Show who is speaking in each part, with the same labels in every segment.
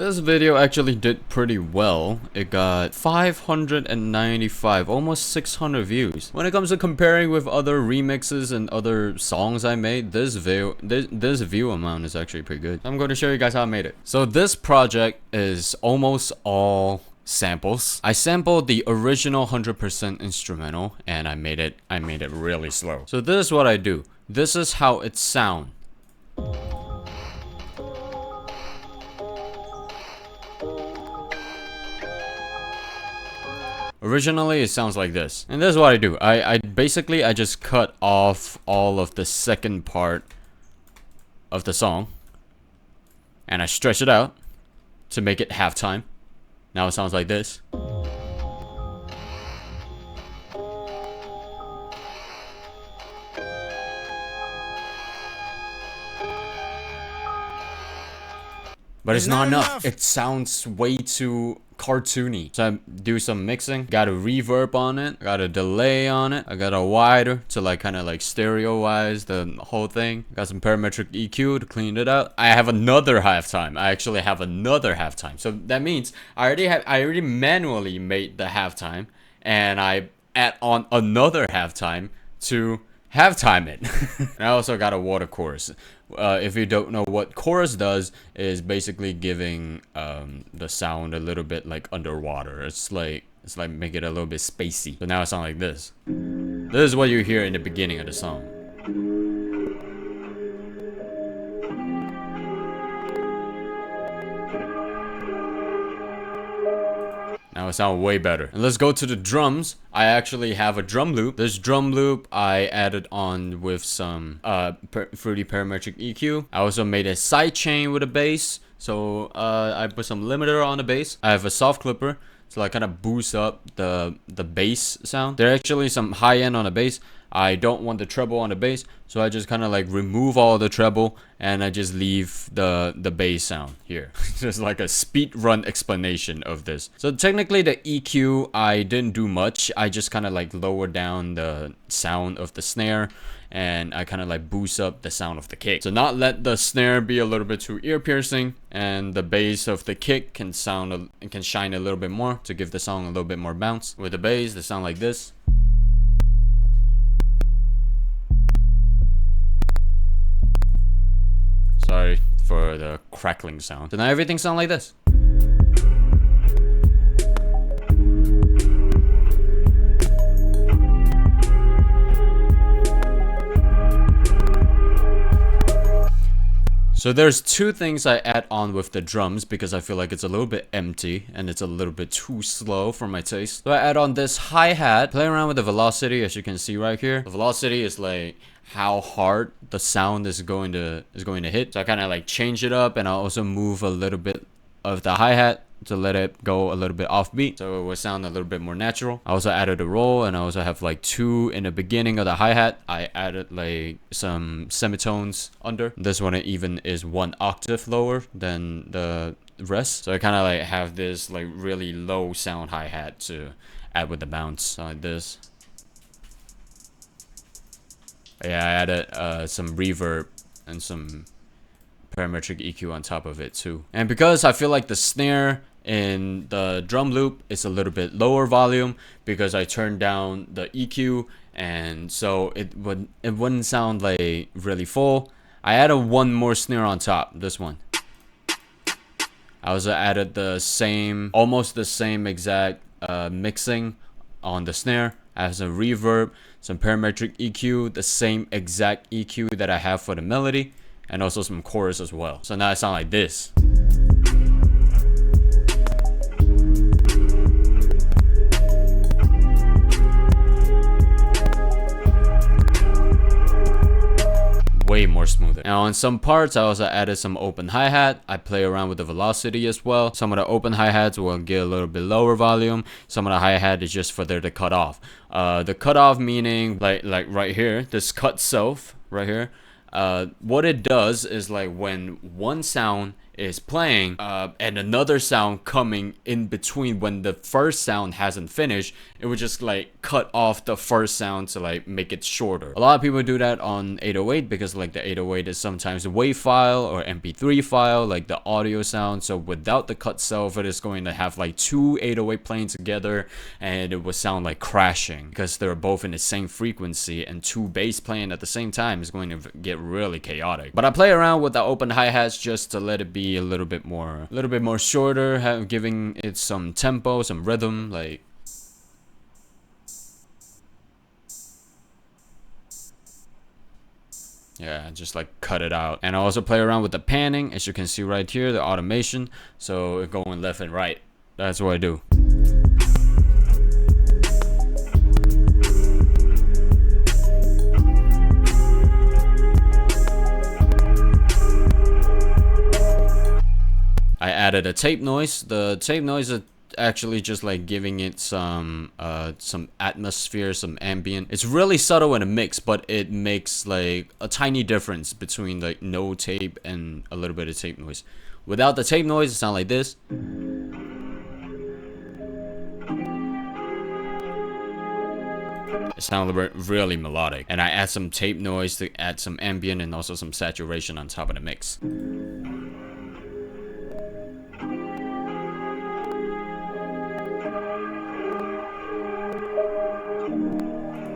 Speaker 1: This video actually did pretty well. It got 595, almost 600 views. When it comes to comparing with other remixes and other songs I made, this view amount is actually pretty good. I'm going to show you guys how I made it. So this project is almost all samples. I sampled the original 100% instrumental and I made it really slow. So this is what I do. This is how it sounds. Originally, it sounds like this. And this is what I do. I basically just cut off all of the second part of the song. And I stretch it out to make it halftime. Now it sounds like this. But it's not enough. It sounds way too cartoony. So I do some mixing. Got a reverb on it. Got a delay on it. I got a wider to like kind of like stereo-wise the whole thing. Got some parametric EQ to clean it up. I have another halftime. I actually have another halftime. So that means I already manually made the halftime, and I add on another halftime to halftime it. And I also got a water chorus. If you don't know what chorus does, is basically giving the sound a little bit like underwater. It's like make it a little bit spacey. So now it sounds like this. This is what you hear in the beginning of the song. Now it sounds way better. And let's go to the drums. I actually have a drum loop. This drum loop I added on with some fruity parametric EQ. I also made a side chain with a bass. So I put some limiter on the bass. I have a soft clipper, so I kind of boost up the bass sound. There's actually some high end on the bass. I don't want the treble on the bass, so I just kind of like remove all the treble and I just leave the bass sound here. Just like a speed run explanation of this. So technically the EQ, I didn't do much. I just kind of like lowered down the sound of the snare and I kind of like boost up the sound of the kick. So not let the snare be a little bit too ear piercing, and the bass of the kick can shine a little bit more to give the song a little bit more bounce. With the bass, they sound like this. Sorry for the crackling sound. So now everything sounds like this. So there's two things I add on with the drums because I feel like it's a little bit empty and it's a little bit too slow for my taste. So I add on this hi-hat, play around with the velocity, as you can see right here. The velocity is like how hard the sound is going to hit. So I kind of like change it up, and I also move a little bit of the hi-hat to let it go a little bit offbeat, so it will sound a little bit more natural. I also added a roll, and I also have like two in the beginning of the hi-hat. I added like some semitones under. This one even is 1 octave lower than the rest, so I kind of like have this like really low sound hi-hat to add with the bounce. So like this. Yeah, I added some reverb and some parametric EQ on top of it too. And because I feel like the snare in the drum loop is a little bit lower volume because I turned down the EQ, and so it wouldn't sound like really full. I added one more snare on top, this one. I also added almost the same exact mixing on the snare. I have some reverb, some parametric EQ, the same exact EQ that I have for the melody, and also some chorus as well. So now it sounds like this. Way more smoother. Now on some parts I also added some open hi-hat. I play around with the velocity as well. Some of the open hi-hats will get a little bit lower volume. Some of the hi-hat is just for there to cut off. The cut off meaning like right here, this cut self right here. What it does is like when one sound is playing, and another sound coming in between when the first sound hasn't finished, it would just like cut off the first sound to like make it shorter. A lot of people do that on 808 because like the 808 is sometimes a WAV file or MP3 file, like the audio sound. So without the cut self, it is going to have like two 808 playing together, and it would sound like crashing because they're both in the same frequency, and two bass playing at the same time is going to get really chaotic. But I play around with the open hi-hats just to let it be a little bit more shorter, giving it some tempo, some rhythm, like. Yeah, just like cut it out. And I also play around with the panning, as you can see right here, the automation. So going left and right. That's what I do. I added a tape noise. The tape noise is actually just like giving it some atmosphere, some ambient. It's really subtle in a mix, but it makes like a tiny difference between like no tape and a little bit of tape noise. Without the tape noise, it sounds like this. It sounds really melodic. And I add some tape noise to add some ambient and also some saturation on top of the mix.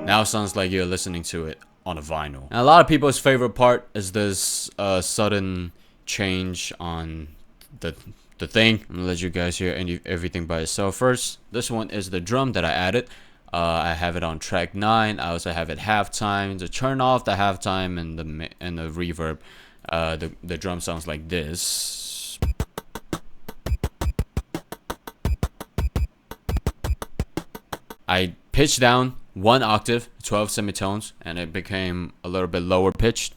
Speaker 1: Now it sounds like you're listening to it on a vinyl. And a lot of people's favorite part is this sudden change on the thing. I'm gonna let you guys hear everything by itself first. This one is the drum that I added. I have it on track 9. I also have it halftime. To turn off the halftime and the reverb, the drum sounds like this. I pitched down 1 octave, 12 semitones, and it became a little bit lower pitched.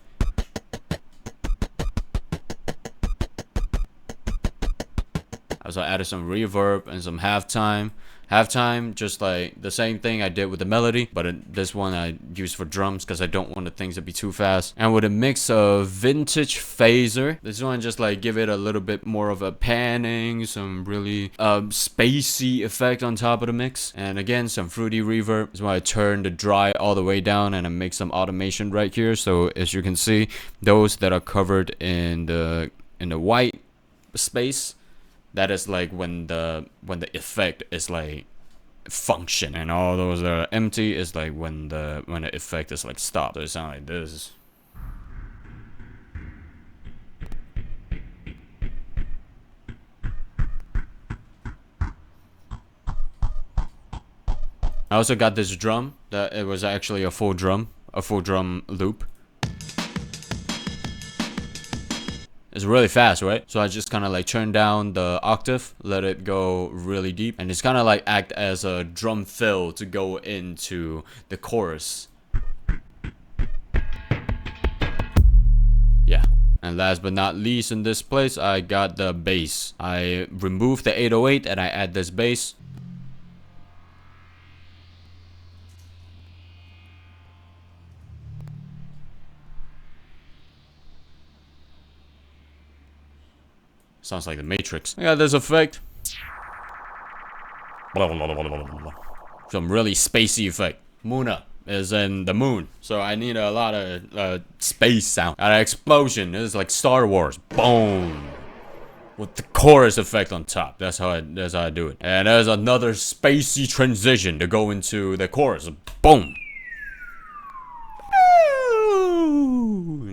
Speaker 1: I also added some reverb and some halftime. Halftime, just like the same thing I did with the melody, but this one I used for drums because I don't want the things to be too fast. And with a mix of vintage phaser, this one just like give it a little bit more of a panning, some really spacey effect on top of the mix. And again, some fruity reverb. This is why I turned the dry all the way down and I make some automation right here. So as you can see, those that are covered in the white space, that is like when the effect is like function, and all those that are empty is like when the effect is like stopped. So it sounds like this. I also got this drum that it was actually a full drum loop. It's really fast, right? So I just kind of like turn down the octave, let it go really deep, and it's kind of like act as a drum fill to go into the chorus. Yeah. And last but not least in this place, I got the bass. I removed the 808 and I add this bass. Sounds like the Matrix. I got this effect. Some really spacey effect. Moona is in the moon, so I need a lot of space sound. An explosion. It's like Star Wars. Boom. With the chorus effect on top. That's how I do it. And there's another spacey transition to go into the chorus. Boom.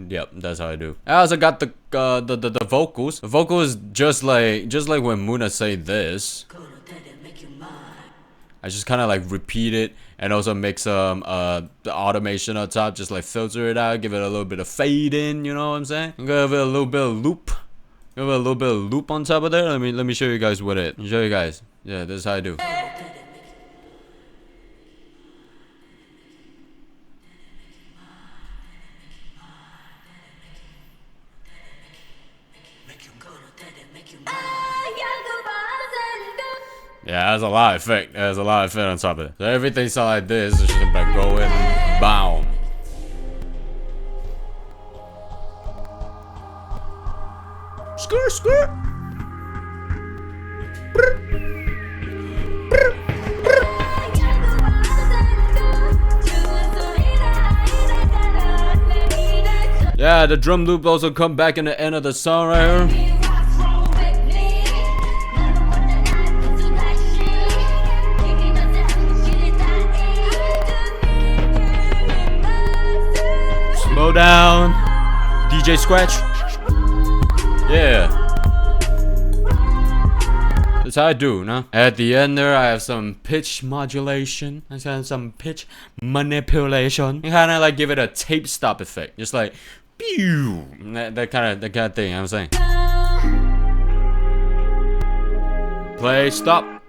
Speaker 1: Yep, that's how I do. I also got the vocals. The vocals just like when Moona say this. I just kind of like repeat it and also make some the automation on top, just like filter it out, give it a little bit of fade in. You know what I'm saying? Give it a little bit of loop. Give it a little bit of loop on top of there. Let me show you guys with it. Show you guys. Yeah, this is how I do. Yeah, there's a lot of effect. There's a lot of effect on top of it. So everything sounds like this. It's just gonna go in, boom. Skirt, skirt. Yeah, the drum loop also come back in the end of the song right here. Slow down. DJ Scratch. Yeah. That's how I do, no? At the end there, I have some pitch modulation. I have some pitch manipulation. You kind of like give it a tape stop effect. Just like, pew. That kind of thing, I'm saying. Play, stop,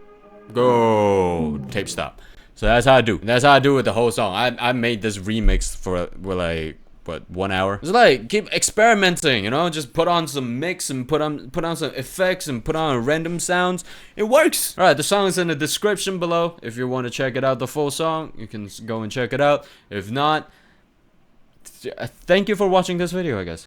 Speaker 1: go, tape stop. So that's how I do. That's how I do with the whole song. I made this remix for like, what, 1 hour? It's like, keep experimenting, you know? Just put on some mix and put on some effects and put on random sounds. It works! Alright, the song is in the description below. If you want to check it out, the full song, you can go and check it out. If not, thank you for watching this video, I guess.